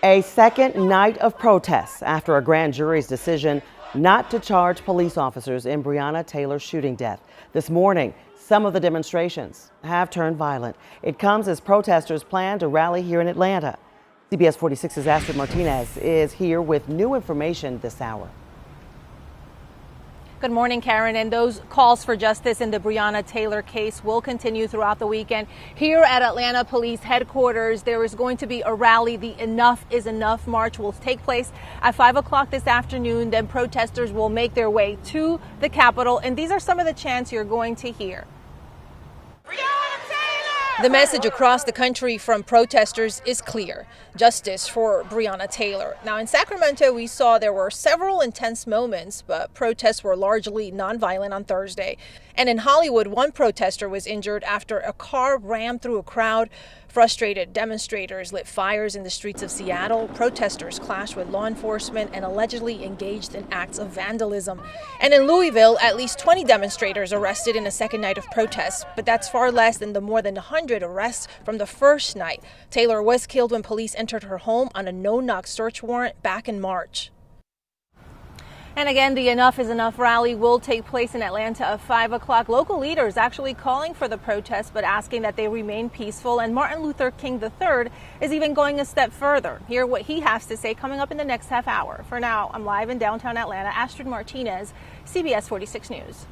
A second night of protests after a grand jury's decision not to charge police officers in Breonna Taylor's shooting death. This morning, some of the demonstrations have turned violent. It comes as protesters plan to rally here in Atlanta. CBS 46's Astrid Martinez is here with new information this hour. Good morning, Karen. And those calls for justice in the Breonna Taylor case will continue throughout the weekend. Here at Atlanta Police Headquarters, there is going to be a rally. The Enough is Enough march will take place at 5 o'clock this afternoon. Then protesters will make their way to the Capitol. And these are some of the chants you're going to hear. The message across the country from protesters is clear: justice for Breonna Taylor. Now, in Sacramento, we saw there were several intense moments, but protests were largely nonviolent on Thursday. And in Hollywood, one protester was injured after a car rammed through a crowd. Frustrated demonstrators lit fires in the streets of Seattle. Protesters clashed with law enforcement and allegedly engaged in acts of vandalism. And in Louisville, at least 20 demonstrators arrested in a second night of protests, but that's far less than the more than 100 arrests from the first night. Taylor was killed when police entered her home on a no-knock search warrant back in March. And again, the Enough is Enough rally will take place in Atlanta at 5 o'clock. Local leaders actually calling for the protests, but asking that they remain peaceful. And Martin Luther King III is even going a step further. Hear what he has to say coming up in the next half hour. For now, I'm live in downtown Atlanta. Astrid Martinez, CBS 46 News.